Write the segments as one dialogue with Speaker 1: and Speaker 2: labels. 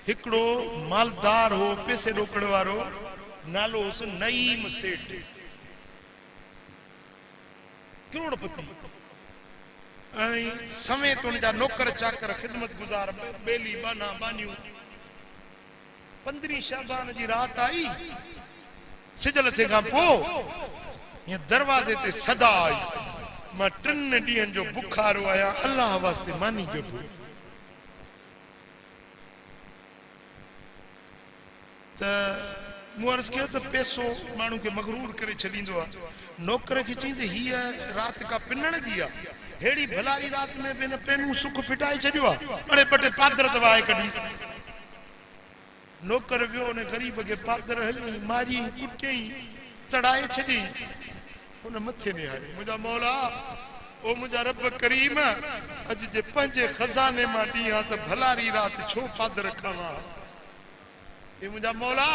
Speaker 1: हिकड़ो मालदार हो, पैसे रोकड़ वारो, नालो उस नईम सेठ, करोड़पति। समेत उनजा नौकर चाकर खिदमत गुजार बेली बाना बानियूं। 15 शाबान जी रात आई, सिजल थे खां पोइ ये दरवाजे ते सदा आई, मां 3 ॾींहंनि जो बुखारो आया, अल्लाह वास्ते मानी जो त मूं अर्ज़ कयो त पैसो माण्हू खे मगरूर करे छॾींदो आहे। नौकर खे चईं त हीअ रात का पिनण जी आहे, हेड़ी भलारी रात में बि न पेनू सुख फिटाए छॾियो आहे, अड़े ॿ टे पादर दवाए कढीस। नौकर वियो, उन गरीब खे पादर हली मारी कुटियई तड़ाए छॾी, उन मथे निहारी, मुंहिंजा मौला ओ मुंहिंजा रब करीम, अॼु जे पंहिंजे खज़ाने मां ॾींहां त भलारी रात छो पादर खावां। हे मुंहिंजा मौला,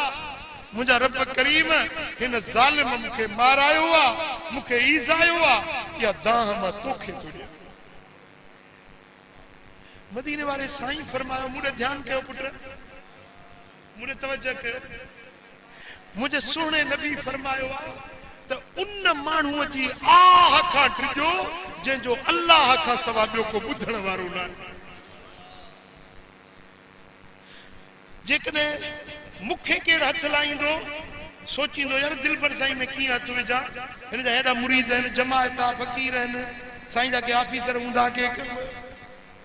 Speaker 1: मुंहिंजा रब करीम, हिन ज़ालिम मूंखे मारायो आहे, मूंखे ईज़ायो आहे, या दाह मां तोखे थो ॾियां। मदीने वारे साईं फरमायो, मूंॾे ध्यानु कयो पुट, मूंॾे तवजह कयो, मुंहिंजे सुहिणे नबी फरमायो आहे त उन माण्हूअ जी आह खां टिजो जंहिंजो अल्लाह खां सवाइ ॿियो को ॿुधण वारो न आहे। जेकॾहिं मूंखे केरु हथ लाहींदो, सोचींदो यार दिलबर साईं में कीअं हथ विझां, हिन जा हेॾा मुरीद आहिनि, जमायत आहे, फ़क़ीर आहिनि, साईं जा के ऑफिसर हूंदा, के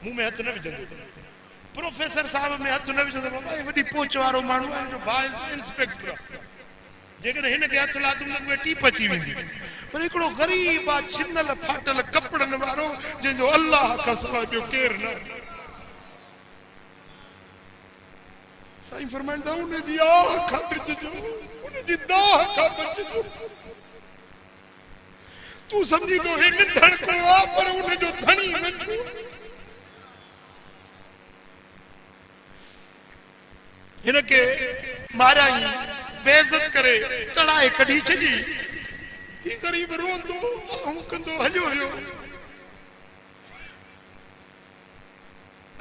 Speaker 1: मूं में हथ न विझंदो, प्रोफेसर साहब में हथ न विझंदो, बाबा हे वॾी पोच वारो माण्हू आहे, जो भाउ इंस्पेक्टर आहे, जेकॾहिं हिन खे हथ लाथुमि त उहे टीप अची वेंदी। पर हिकिड़ो ग़रीब आहे, छिनल फाटल कपिड़नि वारो, जंहिंजो अल्लाह खां सवाइ ॿियो केरु न आहे। साईं फरमाईंदा, उनजी आह खां टिजो, उनजी दाह खां बचजो। तूं सम्झींदो हे निधण कयो आहे, पर उनजो धणी वेठो। हिनखे मारियाई, बेइज़त करे तड़ाए कढी छॾी, ही गरीब रोंदो ऐं कंदो हलियो हुयो।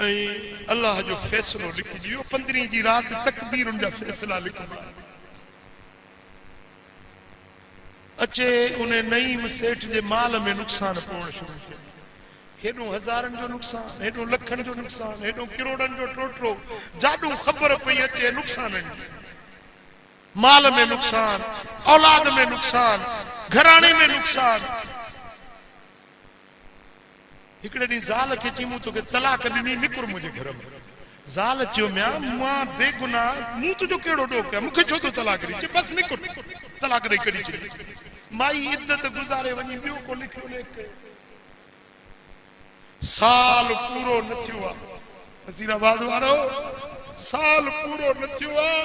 Speaker 1: ऐं अल्लाह जो फ़ैसिलो लिखिजी वियो, 15 जी रात तक़दीरुनि जा फ़ैसिला लिखिबा। अचे उन नईम सेठ जे माल में नुक़सान पवणु शुरू थियो, हेॾो हज़ारनि जो नुक़सान, हेॾो लखनि जो नुक़सान, हेॾो किरोड़नि जो टोटलो, जाॾो ख़बर पई अचे नुक़साननि जी। माल में नुक़सान, औलाद में नुक़सान, घराणे में नुक़सान। हिकिड़े ॾींहुं ज़ाल खे चई, मूं तोखे तलाक ॾिनी, निकुर मुंहिंजे घर में। ज़ाल चयो, म्या मां बेगुनाह, मूं तुंहिंजो कहिड़ो ॾोह कया, मूंखे छो थो तलाक ॾिनी? बसि निकुर, तलाक ॾेई कढी छॾी। माई इज़त गुज़ारे वञी, ॿियो को लिखियो न कयो। साल पूरो न थियो आहे, वज़ीराबाद वारो, साल पूरो न थियो आहे,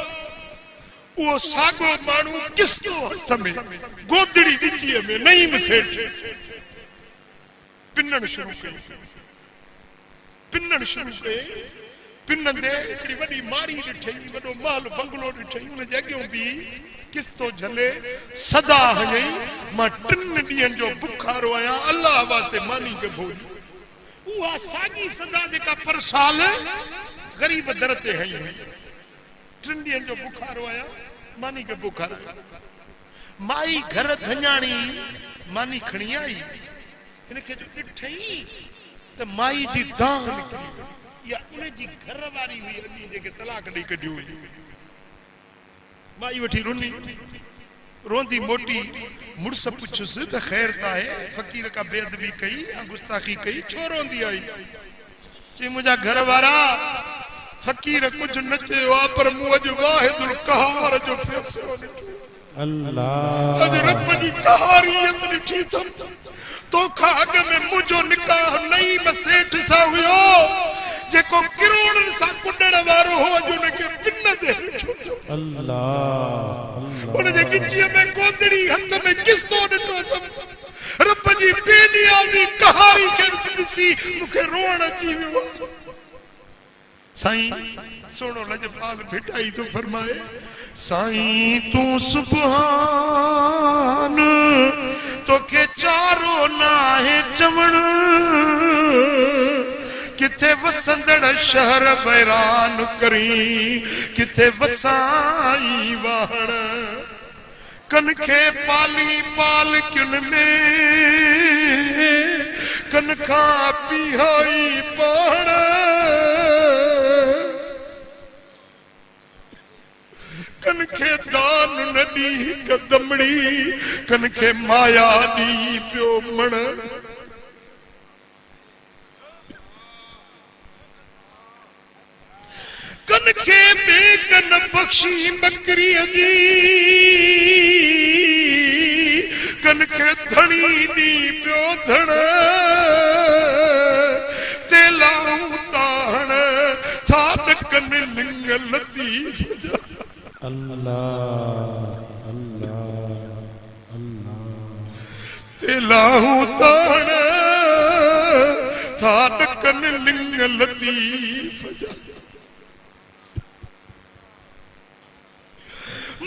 Speaker 1: उहो साॻो माण्हू किस्तो हथ में, गोदड़ी ॻिचीअ में, नईम सेठ पिनण शुरू कई, पिनण शुरू कई। पिनंदे हिकिड़ी वॾी मारी ॾिठई, वॾो महल बंगलो ॾिठई, उन जे अॻियां बि किस्तो झले, सदा हयई, मां 3 ॾींहंनि जो बुखारो आहियां, अल्लाह वास्ते मानी खे भोॼ। उहा साॻी सदा जेका पर साल ग़रीब दर ते हई हुई, 3 ॾींहंनि जो बुखारो आहियां, मानी खे बुखार। माई घर धञाणी मानी खणी आई, हिनखे जो ॾिठई त माई जी दाह निकिरी वई, इहा उनजी घर वारी हुई, अॼु जेके तलाक ॾेई कढियो हुई। माई वठी रुनी, रोंदी मोटी, मुड़ुस पुछुसि त ख़ैर त आहे, फ़क़ीर का बेअदबी कई या गुस्ताखी कई, छो रोंदी आई? चई, मुंहिंजा घर वारा फ़क़ीर कुझु न चयो आहे, पर मूं अॼु वाहिदुल क़हार जो फ़ैसिलो ॾिठो। अल्लाह, अॼु रब जी क़हारियत ॾिठी अथमि। तोखां अॻ में मुंहिंजो निकाह नईम सेठ सां हुयो, जेको किरोड़नि सां कुॾण वारो हो, अॼु उनखे पिन ते ॾिठो। अल्लाह, उनजे गिचीअ में गोदड़ी, हथ में किस्तो ॾिठो अथमि। रब जी बेनियाज़ी क़हारी खे ॾिसी मूंखे रोअण अची वियो। साईं सोनो लजपाल भिटाई तो फरमाए, साईं तू सुभान, तोखे चारो ना है चवण, कि किथे वसंदड़ शहर बैरान करी किथे वसाई वाहण कनखे पाली पाल क्युन में कनखा पिहाई पाण कनखे दान नडी कदमड़ी कनखे माया दी प्यो मण कनखे बेकन बख्शी बकरी जी कनखे धनी दी प्यो धण तेलाऊ ताहण थाद कन लिंग लती
Speaker 2: अल्लाह अल्लाह अल्लाह
Speaker 1: तेलाऊ ताहण थाद कन लिंग लतीफ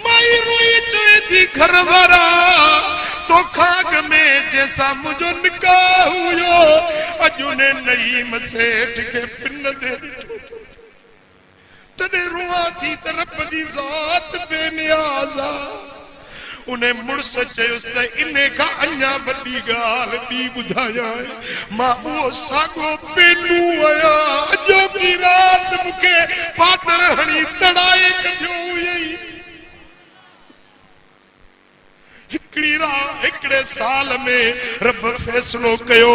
Speaker 1: माई रोई चोए थी घर वारा तो खाग में जैसा मुझो निकाह हुयो अजु ने नईम सेठ के पिन दे तने रुआ थी तरफ जी जात बेनियाजा उन्हें मुड़स चयुस इन्हें का अन्या बड़ी गाल दी बुधाया मां वो सागो पेनू आया जो की रात मुके पातर हणी तड़ाए कजो यही हिकड़े साल में रब फैसलो कयो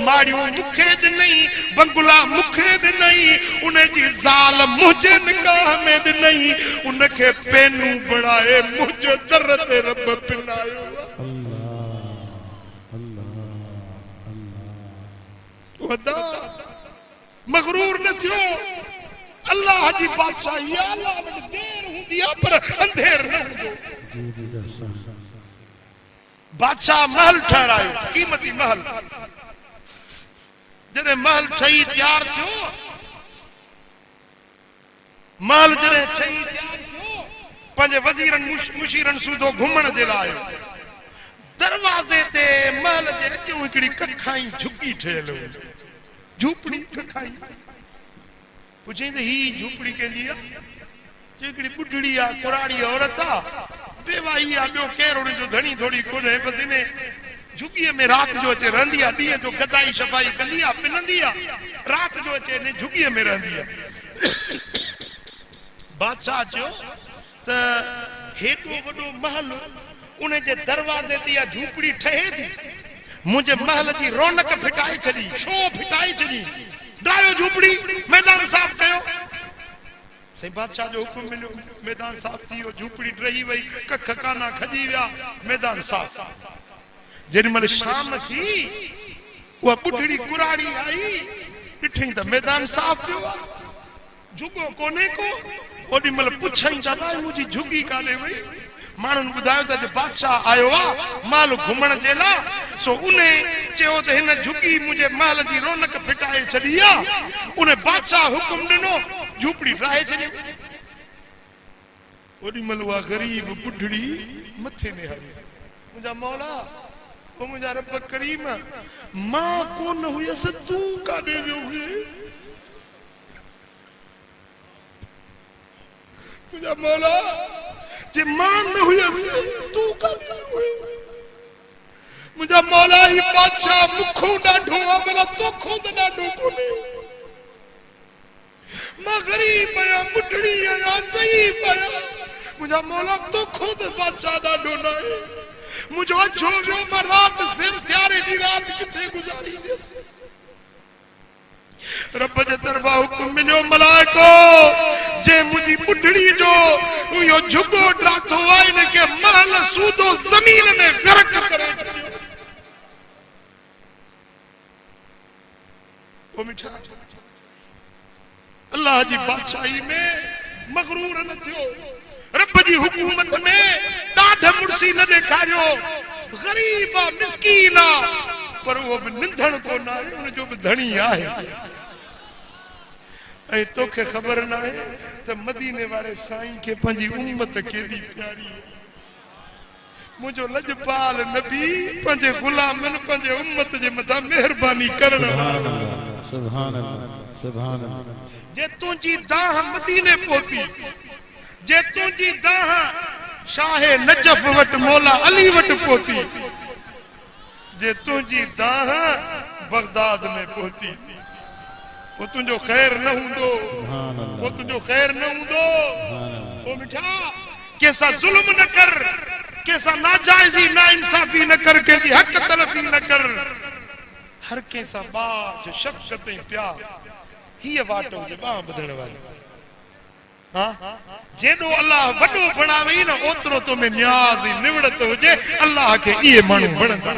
Speaker 1: माड़ियों मुखे नहीं बंगुला मुखे नहीं उन्हें जी जाल मुझे निकाह में नहीं उनके पेनू बढ़ाए मुझे दर्द रब पिनायो वदा मगरूर न थियो अल्लाह जी बादशाही अल्लाह वट देर हुंदी पर अंधेर न हुंदो बादशाह महल ठहरायो कीमती महल जने महल ठही तैयार थियो महल जने ठही तैयार थियो पंजे वजीरन मुशीरन सूदो घुमण जे लाए दरवाजे ते महल जे अजो हिकड़ी कखाई झुकी ठेल झूपड़ी कखाई पुछे ही झूपड़ी केंदी आ हिकड़ी बुढ़ड़ी आ कुराड़ी औरत आ बेवाई आ बयो केर उन जो धणी थोड़ी कोने बस इने झुगी में रात जो अचे रहंदी आ डी जो गदाई सफाई कंदी आ पिनंदी आ रात जो अचे ने झुगी में रहंदी आ बादशाह जो त हेडो वडो महल उन जे दरवाजे ते आ झूपड़ी ठहे थी मुझे महल जी रौनक फिटाई छडी शो फिटाई छडी ड्रायो झूपड़ी मैदान साफ कयो सही बादशाह जो हुकुम मिलो मैदान साफ थी झूपड़ी रही वही कख काना खजी विया मैदान साफ जेडी मल शाम थी वो बुढ़ड़ी कुराड़ी आई ॾिठई त मैदान साफ थियो झुगो कोने को ओडी मल पुछई त भाई मुजी झुगी काने वई मानन बुधायो त बादशाह आयो आ माल घुमण जे ला सो उने चयो त हिन झुगी मुझे महल जी रौनक फिटाए छडी आ उने बादशाह हुकुम दिनो झूपड़ी ठाहे छडी ओडी मल वा गरीब बुढ़ड़ी मथे में हरी मुजा मौला ओ मुजा रब करीम मां कोन हुयस तू काडे वियो हुए मुजा मौला जे मां न हुयस तू काडे हुए मुझा मौला ही बादशाह मुखो डाढो अमला तो खुद डाढो कोने मां गरीब आया बुढ़ड़ी आया ज़ईफ आया मुझा मौला तो खुद बादशाह डाढो ना है मुझो जो मैं रात सिर स्यारे जी रात किथे गुजारी दे रब जे तरफा हुकुम मिलो मलाइको जे मुझी बुढ़ड़ी जो यो झुगो ड्राथो आइन के महल सूदो जमीन में गरक करे वो मिठा अल्लाह जी बादशाही में मगरूर न थियो रब जी हुकूमत में डाढ मुर्सी न देखारियो गरीब मिस्कीन पर वो भी निंधन को ना है उन जो भी धनी आहे ऐ तोखे खबर ना है त मदीने वाले साईं के पंजी उम्मत केडी प्यारी मुझो लजपाल नबी पंजे गुलामन पंजे उम्मत जे मथा मेहरबानी करण
Speaker 2: सुभान अल्लाह सुभान अल्लाह
Speaker 1: जे तुझी दाह मदीने पोती जे तुझी दाह शाहे नजफ वट मौला अली वट पोती जे तुझी दाह बगदाद में पोती वो तुझो खैर न हुंदो वो तुझो खैर न हुंदो ओ मिठा कैसा जुल्म न कर कैसा नाजायजी ना इंसाफी न कर के हक तलफी न कर हर कैसा बाज शफकत प्यार ही वाटो जे बाह बदण वाली हां जेडो अल्लाह वडो बनावे न ओतरो तो में न्याज निवड़त हो जे अल्लाह के ये मानू बनदा